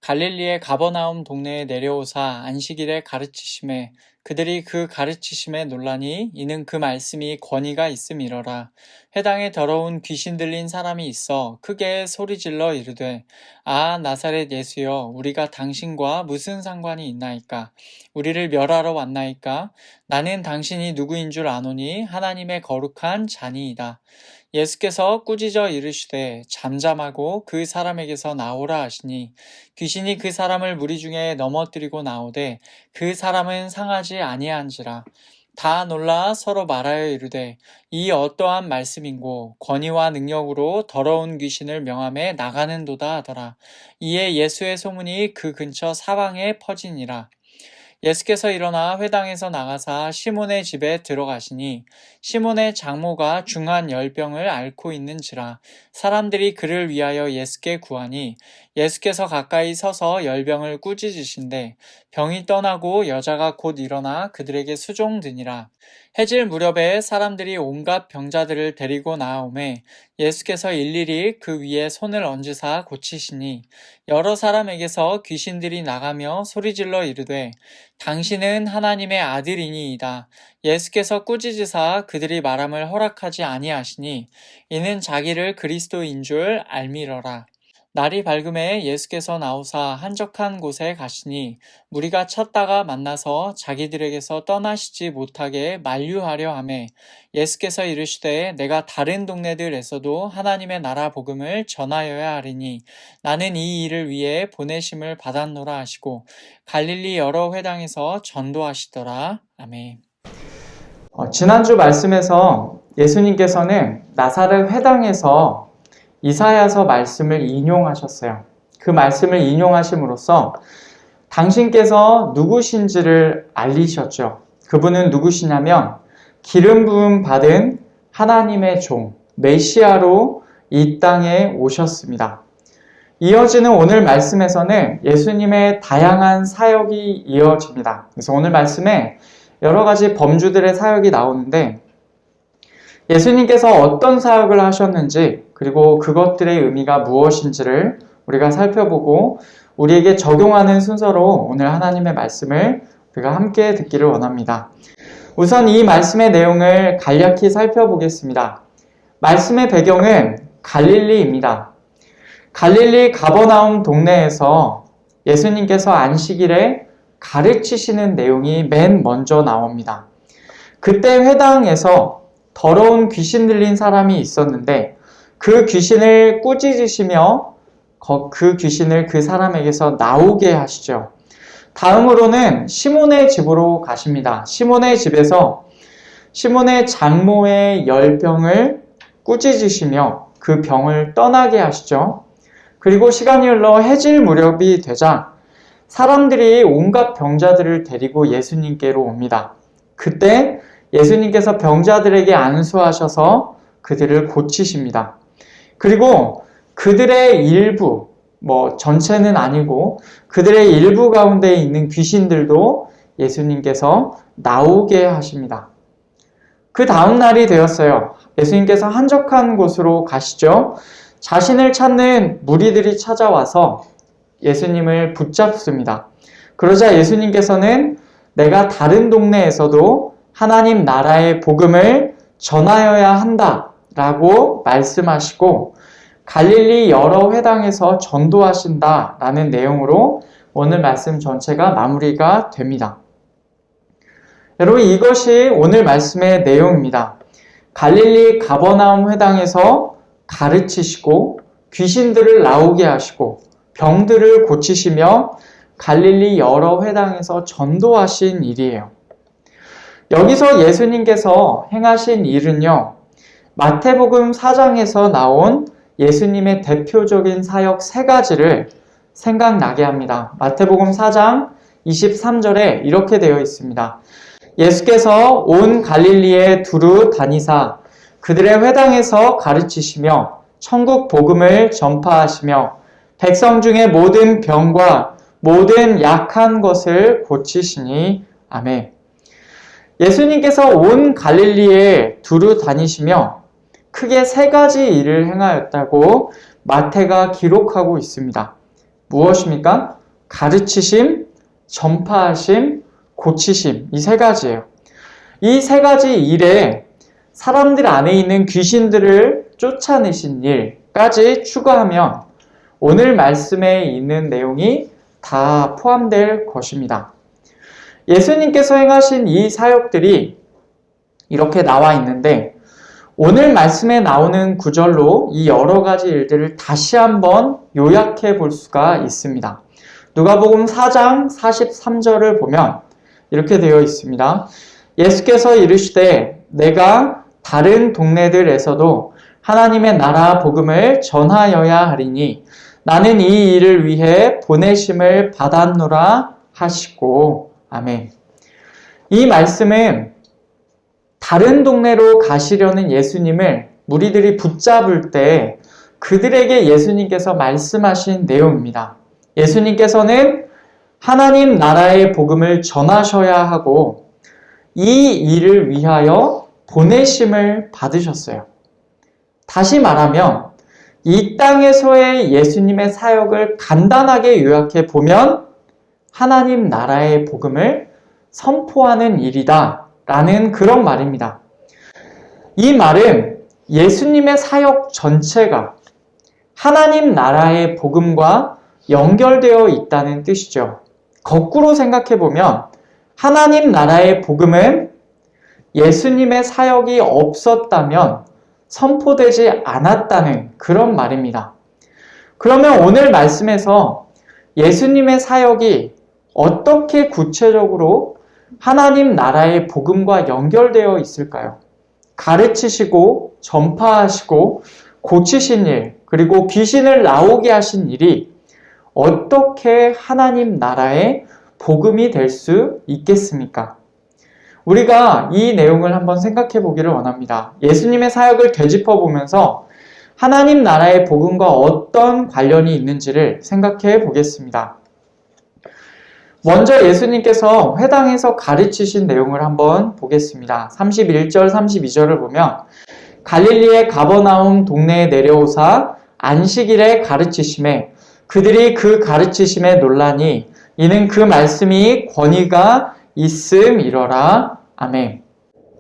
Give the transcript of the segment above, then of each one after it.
갈릴리의 가버나움 동네에 내려오사 안식일에 가르치심에 그들이 그 가르치심에 놀라니 이는 그 말씀이 권위가 있음이러라. 회당에 더러운 귀신 들린 사람이 있어 크게 소리질러 이르되 아 나사렛 예수여 우리가 당신과 무슨 상관이 있나이까. 우리를 멸하러 왔나이까. 나는 당신이 누구인 줄 아노니 하나님의 거룩한 자니이다. 예수께서 꾸짖어 이르시되 잠잠하고 그 사람에게서 나오라 하시니 귀신이 그 사람을 무리 중에 넘어뜨리고 나오되 그 사람은 상하지 아니한지라. 다 놀라 서로 말하여 이르되 이 어떠한 말씀인고 권위와 능력으로 더러운 귀신을 명함에 나가는도다 하더라. 이에 예수의 소문이 그 근처 사방에 퍼지니라. 예수께서 일어나 회당에서 나가사 시몬의 집에 들어가시니 시몬의 장모가 중한 열병을 앓고 있는지라. 사람들이 그를 위하여 예수께 구하니 예수께서 가까이 서서 열병을 꾸짖으신데 병이 떠나고 여자가 곧 일어나 그들에게 수종드니라. 해질 무렵에 사람들이 온갖 병자들을 데리고 나아오매 예수께서 일일이 그 위에 손을 얹으사 고치시니 여러 사람에게서 귀신들이 나가며 소리질러 이르되 당신은 하나님의 아들이니이다. 예수께서 꾸짖으사 그들이 말함을 허락하지 아니하시니 이는 자기를 그리스도인 줄 알미러라. 날이 밝음에 예수께서 나오사 한적한 곳에 가시니 무리가 찾다가 만나서 자기들에게서 떠나시지 못하게 만류하려 하매 예수께서 이르시되 내가 다른 동네들에서도 하나님의 나라 복음을 전하여야 하리니 나는 이 일을 위해 보내심을 받았노라 하시고 갈릴리 여러 회당에서 전도하시더라. 아멘. 지난주 말씀에서 예수님께서는 나사렛 회당에서 이사야서 말씀을 인용하셨어요. 그 말씀을 인용하심으로써 당신께서 누구신지를 알리셨죠. 그분은 누구시냐면 기름 부음 받은 하나님의 종 메시아로 이 땅에 오셨습니다. 이어지는 오늘 말씀에서는 예수님의 다양한 사역이 이어집니다. 그래서 오늘 말씀에 여러 가지 범주들의 사역이 나오는데 예수님께서 어떤 사역을 하셨는지 그리고 그것들의 의미가 무엇인지를 우리가 살펴보고 우리에게 적용하는 순서로 오늘 하나님의 말씀을 우리가 함께 듣기를 원합니다. 우선 이 말씀의 내용을 간략히 살펴보겠습니다. 말씀의 배경은 갈릴리입니다. 갈릴리 가버나움 동네에서 예수님께서 안식일에 가르치시는 내용이 맨 먼저 나옵니다. 그때 회당에서 더러운 귀신 들린 사람이 있었는데 그 귀신을 꾸짖으시며 그 귀신을 그 사람에게서 나오게 하시죠. 다음으로는 시몬의 집으로 가십니다. 시몬의 집에서 시몬의 장모의 열병을 꾸짖으시며 그 병을 떠나게 하시죠. 그리고 시간이 흘러 해질 무렵이 되자 사람들이 온갖 병자들을 데리고 예수님께로 옵니다. 그때 예수님께서 병자들에게 안수하셔서 그들을 고치십니다. 그리고 그들의 일부, 전체는 아니고 그들의 일부 가운데 있는 귀신들도 예수님께서 나오게 하십니다. 그 다음 날이 되었어요. 예수님께서 한적한 곳으로 가시죠. 자신을 찾는 무리들이 찾아와서 예수님을 붙잡습니다. 그러자 예수님께서는 내가 다른 동네에서도 하나님 나라의 복음을 전하여야 한다라고 말씀하시고 갈릴리 여러 회당에서 전도하신다라는 내용으로 오늘 말씀 전체가 마무리가 됩니다. 여러분 이것이 오늘 말씀의 내용입니다. 갈릴리 가버나움 회당에서 가르치시고 귀신들을 나오게 하시고 병들을 고치시며 갈릴리 여러 회당에서 전도하신 일이에요. 여기서 예수님께서 행하신 일은요, 마태복음 4장에서 나온 예수님의 대표적인 사역 3가지를 생각나게 합니다. 마태복음 4장 23절에 이렇게 되어 있습니다. 예수께서 온 갈릴리에 두루 다니사 그들의 회당에서 가르치시며 천국 복음을 전파하시며 백성 중의 모든 병과 모든 약한 것을 고치시니 아멘. 예수님께서 온 갈릴리에 두루 다니시며 크게 3가지 일을 행하였다고 마태가 기록하고 있습니다. 무엇입니까? 가르치심, 전파하심, 고치심, 이 세 가지예요. 이 세 가지 일에 사람들 안에 있는 귀신들을 쫓아내신 일까지 추가하면 오늘 말씀에 있는 내용이 다 포함될 것입니다. 예수님께서 행하신 이 사역들이 이렇게 나와 있는데 오늘 말씀에 나오는 구절로 이 여러 가지 일들을 다시 한번 요약해 볼 수가 있습니다. 누가복음 4장 43절을 보면 이렇게 되어 있습니다. 예수께서 이르시되 내가 다른 동네들에서도 하나님의 나라 복음을 전하여야 하리니 나는 이 일을 위해 보내심을 받았노라 하시고 아멘. 이 말씀은 다른 동네로 가시려는 예수님을 무리들이 붙잡을 때 그들에게 예수님께서 말씀하신 내용입니다. 예수님께서는 하나님 나라의 복음을 전하셔야 하고 이 일을 위하여 보내심을 받으셨어요. 다시 말하면 이 땅에서의 예수님의 사역을 간단하게 요약해 보면 하나님 나라의 복음을 선포하는 일이다 라는 그런 말입니다. 이 말은 예수님의 사역 전체가 하나님 나라의 복음과 연결되어 있다는 뜻이죠. 거꾸로 생각해 보면 하나님 나라의 복음은 예수님의 사역이 없었다면 선포되지 않았다는 그런 말입니다. 그러면 오늘 말씀에서 예수님의 사역이 어떻게 구체적으로 하나님 나라의 복음과 연결되어 있을까요? 가르치시고 전파하시고 고치신 일, 그리고 귀신을 나오게 하신 일이 어떻게 하나님 나라의 복음이 될 수 있겠습니까? 우리가 이 내용을 한번 생각해 보기를 원합니다. 예수님의 사역을 되짚어 보면서 하나님 나라의 복음과 어떤 관련이 있는지를 생각해 보겠습니다. 먼저 예수님께서 회당에서 가르치신 내용을 한번 보겠습니다. 31절, 32절을 보면 갈릴리의 가버나움 동네에 내려오사 안식일에 가르치심에 그들이 그 가르치심에 놀라니 이는 그 말씀이 권위가 있음이러라. 아멘.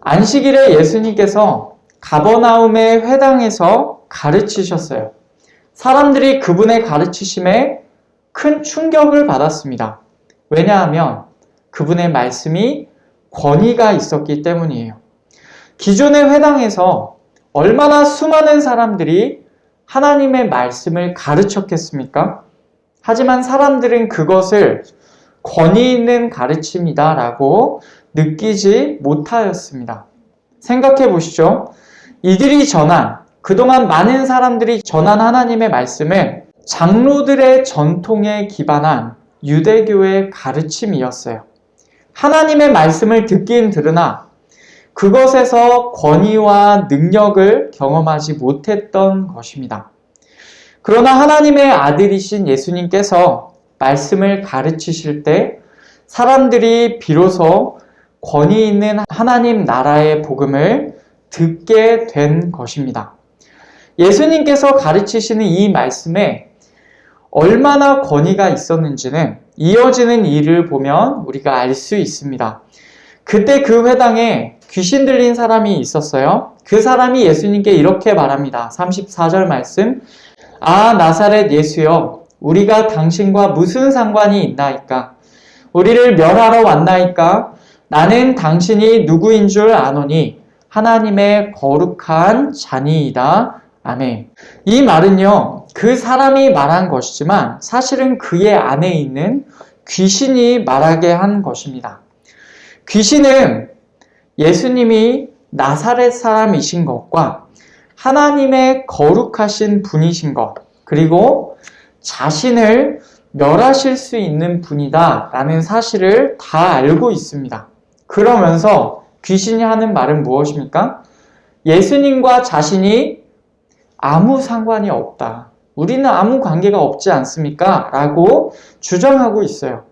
안식일에 예수님께서 가버나움의 회당에서 가르치셨어요. 사람들이 그분의 가르치심에 큰 충격을 받았습니다. 왜냐하면 그분의 말씀이 권위가 있었기 때문이에요. 기존의 회당에서 얼마나 수많은 사람들이 하나님의 말씀을 가르쳤겠습니까? 하지만 사람들은 그것을 권위 있는 가르침이다 라고 느끼지 못하였습니다. 생각해 보시죠. 이들이 전한, 그동안 많은 사람들이 전한 하나님의 말씀은 장로들의 전통에 기반한 유대교의 가르침이었어요. 하나님의 말씀을 듣긴 들으나 그것에서 권위와 능력을 경험하지 못했던 것입니다. 그러나 하나님의 아들이신 예수님께서 말씀을 가르치실 때 사람들이 비로소 권위 있는 하나님 나라의 복음을 듣게 된 것입니다. 예수님께서 가르치시는 이 말씀에 얼마나 권위가 있었는지는 이어지는 일을 보면 우리가 알 수 있습니다. 그때 그 회당에 귀신 들린 사람이 있었어요. 그 사람이 예수님께 이렇게 말합니다. 34절 말씀. 아, 나사렛 예수여, 우리가 당신과 무슨 상관이 있나이까? 우리를 멸하러 왔나이까? 나는 당신이 누구인 줄 아노니 하나님의 거룩한 자니이다. 아멘. 이 말은요, 그 사람이 말한 것이지만 사실은 그의 안에 있는 귀신이 말하게 한 것입니다. 귀신은 예수님이 나사렛 사람이신 것과 하나님의 거룩하신 분이신 것, 그리고 자신을 멸하실 수 있는 분이다 라는 사실을 다 알고 있습니다. 그러면서 귀신이 하는 말은 무엇입니까? 예수님과 자신이 아무 상관이 없다. 우리는 아무 관계가 없지 않습니까? 라고 주장하고 있어요.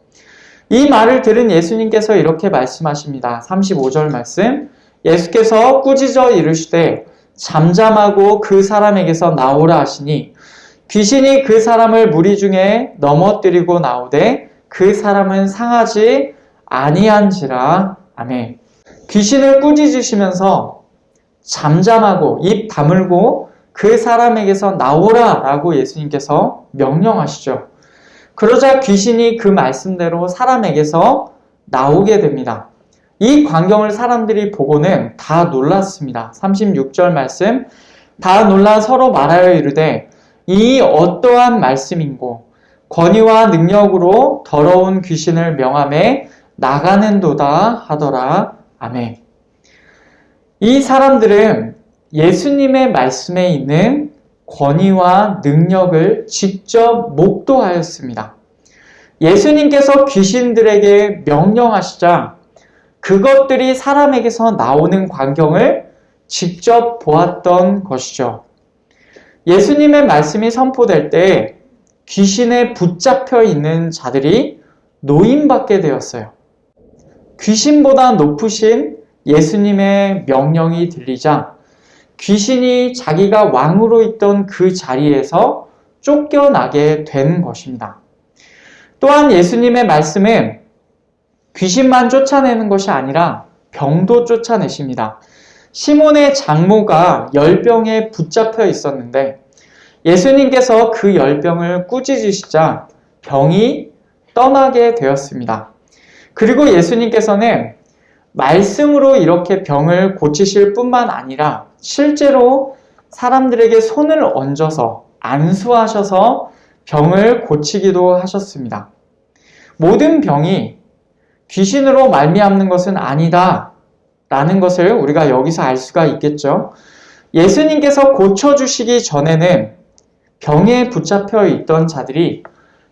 이 말을 들은 예수님께서 이렇게 말씀하십니다. 35절 말씀. 예수께서 꾸짖어 이르시되 잠잠하고 그 사람에게서 나오라 하시니 귀신이 그 사람을 무리 중에 넘어뜨리고 나오되 그 사람은 상하지 아니한지라. 아멘. 귀신을 꾸짖으시면서 잠잠하고 입 다물고 그 사람에게서 나오라 라고 예수님께서 명령하시죠. 그러자 귀신이 그 말씀대로 사람에게서 나오게 됩니다. 이 광경을 사람들이 보고는 다 놀랐습니다. 36절 말씀, 다 놀라 서로 말하여 이르되 이 어떠한 말씀인고 권위와 능력으로 더러운 귀신을 명함에 나가는도다 하더라. 아멘. 이 사람들은 예수님의 말씀에 있는 권위와 능력을 직접 목도하였습니다. 예수님께서 귀신들에게 명령하시자 그것들이 사람에게서 나오는 광경을 직접 보았던 것이죠. 예수님의 말씀이 선포될 때 귀신에 붙잡혀 있는 자들이 노임받게 되었어요. 귀신보다 높으신 예수님의 명령이 들리자 귀신이 자기가 왕으로 있던 그 자리에서 쫓겨나게 된 것입니다. 또한 예수님의 말씀은 귀신만 쫓아내는 것이 아니라 병도 쫓아내십니다. 시몬의 장모가 열병에 붙잡혀 있었는데 예수님께서 그 열병을 꾸짖으시자 병이 떠나게 되었습니다. 그리고 예수님께서는 말씀으로 이렇게 병을 고치실 뿐만 아니라 실제로 사람들에게 손을 얹어서 안수하셔서 병을 고치기도 하셨습니다. 모든 병이 귀신으로 말미암는 것은 아니다 라는 것을 우리가 여기서 알 수가 있겠죠. 예수님께서 고쳐주시기 전에는 병에 붙잡혀 있던 자들이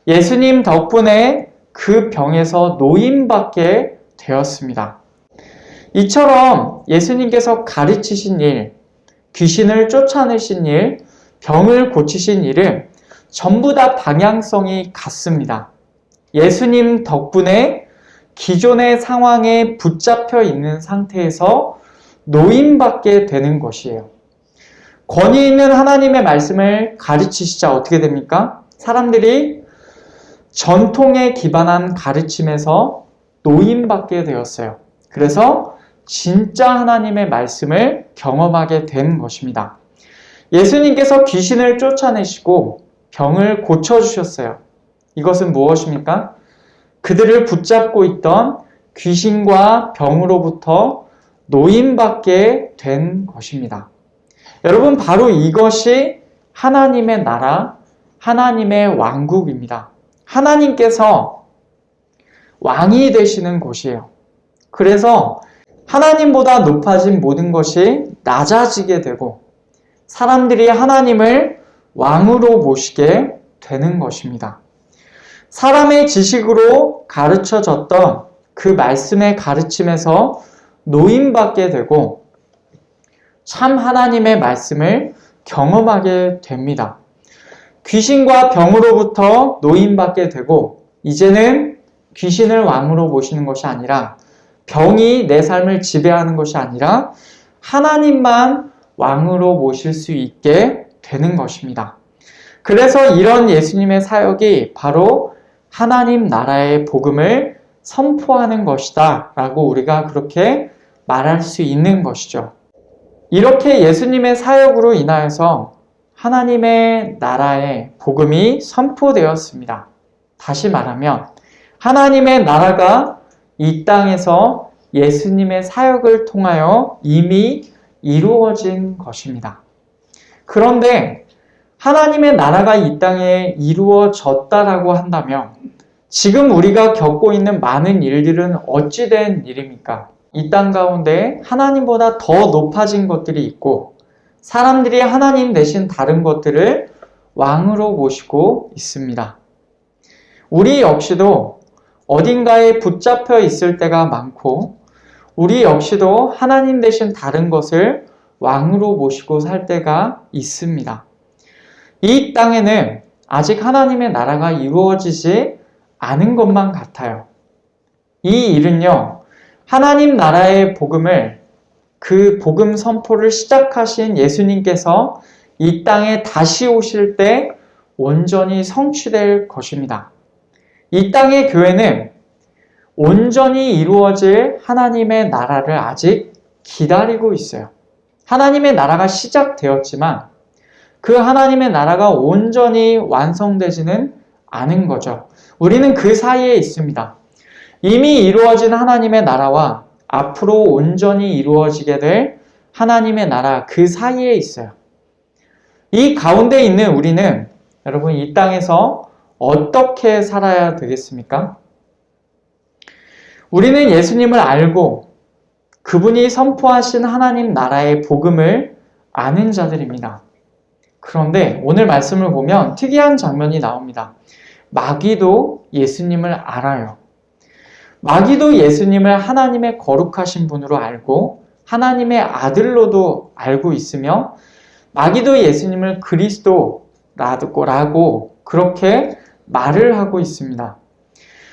예수님 덕분에 그 병에서 노임받게 되었습니다. 이처럼 예수님께서 가르치신 일, 귀신을 쫓아내신 일, 병을 고치신 일은 전부 다 방향성이 같습니다. 예수님 덕분에 기존의 상황에 붙잡혀 있는 상태에서 노임받게 되는 것이에요. 권위 있는 하나님의 말씀을 가르치시자 어떻게 됩니까? 사람들이 전통에 기반한 가르침에서 노임받게 되었어요. 그래서 진짜 하나님의 말씀을 경험하게 된 것입니다. 예수님께서 귀신을 쫓아내시고 병을 고쳐주셨어요. 이것은 무엇입니까? 그들을 붙잡고 있던 귀신과 병으로부터 노임받게 된 것입니다. 여러분, 바로 이것이 하나님의 나라, 하나님의 왕국입니다. 하나님께서 왕이 되시는 곳이에요. 그래서 하나님보다 높아진 모든 것이 낮아지게 되고 사람들이 하나님을 왕으로 모시게 되는 것입니다. 사람의 지식으로 가르쳐졌던 그 말씀의 가르침에서 노임받게 되고 참 하나님의 말씀을 경험하게 됩니다. 귀신과 병으로부터 노임받게 되고 이제는 귀신을 왕으로 모시는 것이 아니라 병이 내 삶을 지배하는 것이 아니라 하나님만 왕으로 모실 수 있게 되는 것입니다. 그래서 이런 예수님의 사역이 바로 하나님 나라의 복음을 선포하는 것이다 라고 우리가 그렇게 말할 수 있는 것이죠. 이렇게 예수님의 사역으로 인하여서 하나님의 나라의 복음이 선포되었습니다. 다시 말하면 하나님의 나라가 이 땅에서 예수님의 사역을 통하여 이미 이루어진 것입니다. 그런데 하나님의 나라가 이 땅에 이루어졌다라고 한다면 지금 우리가 겪고 있는 많은 일들은 어찌 된 일입니까? 이 땅 가운데 하나님보다 더 높아진 것들이 있고 사람들이 하나님 대신 다른 것들을 왕으로 모시고 있습니다. 우리 역시도 어딘가에 붙잡혀 있을 때가 많고 우리 역시도 하나님 대신 다른 것을 왕으로 모시고 살 때가 있습니다. 이 땅에는 아직 하나님의 나라가 이루어지지 않은 것만 같아요. 이 일은요, 하나님 나라의 복음을 그 복음 선포를 시작하신 예수님께서 이 땅에 다시 오실 때 온전히 성취될 것입니다. 이 땅의 교회는 온전히 이루어질 하나님의 나라를 아직 기다리고 있어요. 하나님의 나라가 시작되었지만 그 하나님의 나라가 온전히 완성되지는 않은 거죠. 우리는 그 사이에 있습니다. 이미 이루어진 하나님의 나라와 앞으로 온전히 이루어지게 될 하나님의 나라 그 사이에 있어요. 이 가운데 있는 우리는 여러분 이 땅에서 어떻게 살아야 되겠습니까? 우리는 예수님을 알고 그분이 선포하신 하나님 나라의 복음을 아는 자들입니다. 그런데 오늘 말씀을 보면 특이한 장면이 나옵니다. 마귀도 예수님을 알아요. 마귀도 예수님을 하나님의 거룩하신 분으로 알고 하나님의 아들로도 알고 있으며 마귀도 예수님을 그리스도라고 그렇게 말을 하고 있습니다.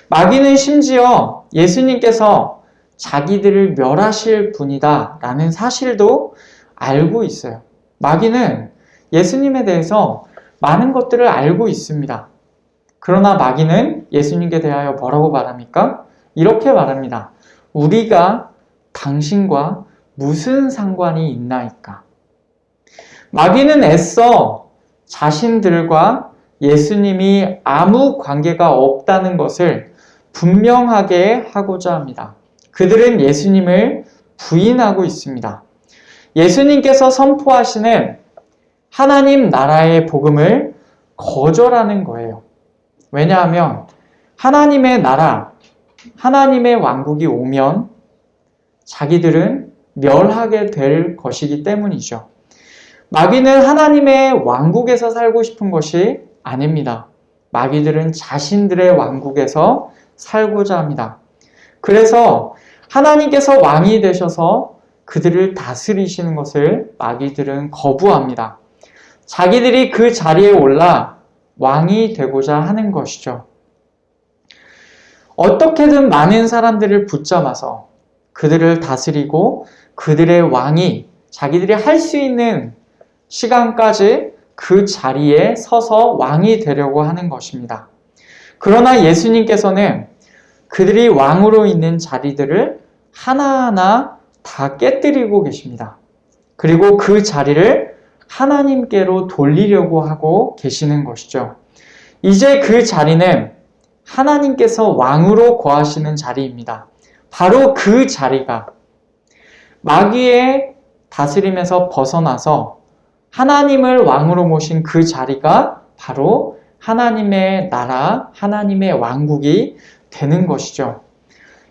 마귀는 심지어 예수님께서 자기들을 멸하실 분이다 라는 사실도 알고 있어요. 마귀는 예수님에 대해서 많은 것들을 알고 있습니다. 그러나 마귀는 예수님께 대하여 뭐라고 말합니까? 이렇게 말합니다. 우리가 당신과 무슨 상관이 있나이까? 마귀는 애써 자신들과 예수님이 아무 관계가 없다는 것을 분명하게 하고자 합니다. 그들은 예수님을 부인하고 있습니다. 예수님께서 선포하시는 하나님 나라의 복음을 거절하는 거예요. 왜냐하면 하나님의 나라, 하나님의 왕국이 오면 자기들은 멸하게 될 것이기 때문이죠. 마귀는 하나님의 왕국에서 살고 싶은 것이 아닙니다. 마귀들은 자신들의 왕국에서 살고자 합니다. 그래서 하나님께서 왕이 되셔서 그들을 다스리시는 것을 마귀들은 거부합니다. 자기들이 그 자리에 올라 왕이 되고자 하는 것이죠. 어떻게든 많은 사람들을 붙잡아서 그들을 다스리고 그들의 왕이 자기들이 할 수 있는 시간까지 그 자리에 서서 왕이 되려고 하는 것입니다. 그러나 예수님께서는 그들이 왕으로 있는 자리들을 하나하나 다 깨뜨리고 계십니다. 그리고 그 자리를 하나님께로 돌리려고 하고 계시는 것이죠. 이제 그 자리는 하나님께서 왕으로 거하시는 자리입니다. 바로 그 자리가 마귀의 다스림에서 벗어나서 하나님을 왕으로 모신 그 자리가 바로 하나님의 나라, 하나님의 왕국이 되는 것이죠.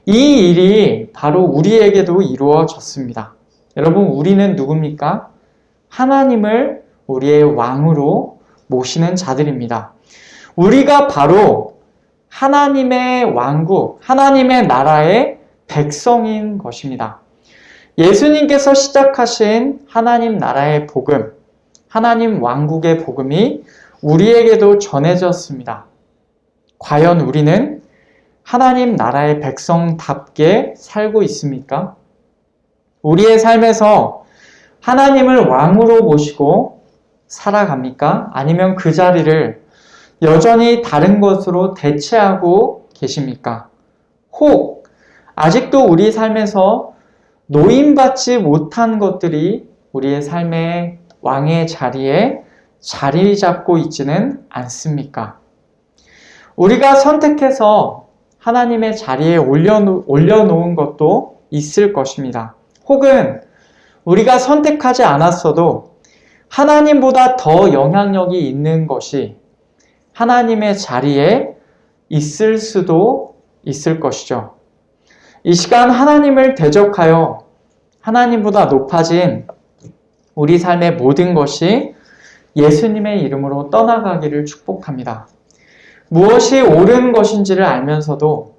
이 일이 바로 우리에게도 이루어졌습니다. 여러분, 우리는 누굽니까? 하나님을 우리의 왕으로 모시는 자들입니다. 우리가 바로 하나님의 왕국, 하나님의 나라의 백성인 것입니다. 예수님께서 시작하신 하나님 나라의 복음, 하나님 왕국의 복음이 우리에게도 전해졌습니다. 과연 우리는 하나님 나라의 백성답게 살고 있습니까? 우리의 삶에서 하나님을 왕으로 모시고 살아갑니까? 아니면 그 자리를 여전히 다른 것으로 대체하고 계십니까? 혹 아직도 우리 삶에서 노임받지 못한 것들이 우리의 삶의 왕의 자리에 자리 잡고 있지는 않습니까? 우리가 선택해서 하나님의 자리에 올려놓은 것도 있을 것입니다. 혹은 우리가 선택하지 않았어도 하나님보다 더 영향력이 있는 것이 하나님의 자리에 있을 수도 있을 것이죠. 이 시간 하나님을 대적하여 하나님보다 높아진 우리 삶의 모든 것이 예수님의 이름으로 떠나가기를 축복합니다. 무엇이 옳은 것인지를 알면서도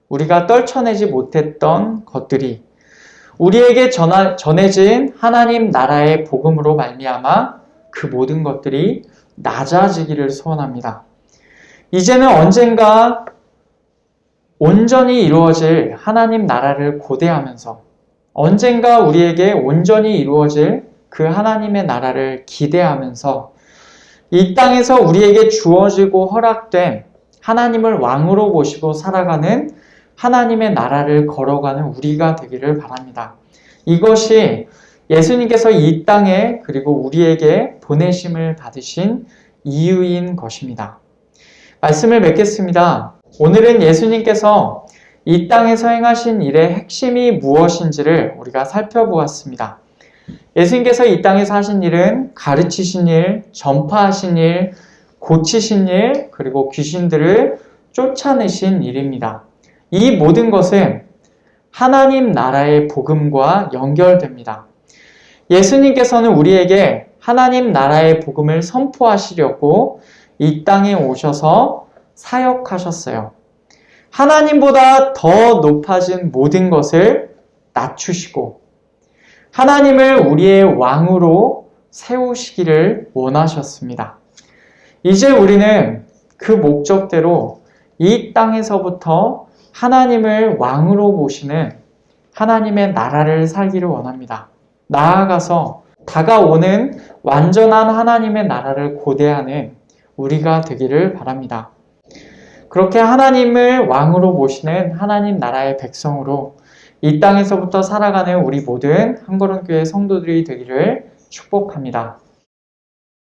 우리가 떨쳐내지 못했던 것들이 우리에게 전해진 하나님 나라의 복음으로 말미암아 그 모든 것들이 낮아지기를 소원합니다. 이제는 언젠가 온전히 이루어질 하나님 나라를 고대하면서 언젠가 우리에게 온전히 이루어질 그 하나님의 나라를 기대하면서 이 땅에서 우리에게 주어지고 허락된 하나님을 왕으로 모시고 살아가는 하나님의 나라를 걸어가는 우리가 되기를 바랍니다. 이것이 예수님께서 이 땅에 그리고 우리에게 보내심을 받으신 이유인 것입니다. 말씀을 맺겠습니다. 오늘은 예수님께서 이 땅에서 행하신 일의 핵심이 무엇인지를 우리가 살펴보았습니다. 예수님께서 이 땅에서 하신 일은 가르치신 일, 전파하신 일, 고치신 일, 그리고 귀신들을 쫓아내신 일입니다. 이 모든 것은 하나님 나라의 복음과 연결됩니다. 예수님께서는 우리에게 하나님 나라의 복음을 선포하시려고 이 땅에 오셔서 사역하셨어요. 하나님보다 더 높아진 모든 것을 낮추시고 하나님을 우리의 왕으로 세우시기를 원하셨습니다. 이제 우리는 그 목적대로 이 땅에서부터 하나님을 왕으로 모시는 하나님의 나라를 살기를 원합니다. 나아가서 다가오는 완전한 하나님의 나라를 고대하는 우리가 되기를 바랍니다. 그렇게 하나님을 왕으로 모시는 하나님 나라의 백성으로 이 땅에서부터 살아가는 우리 모든 한걸음교회 성도들이 되기를 축복합니다.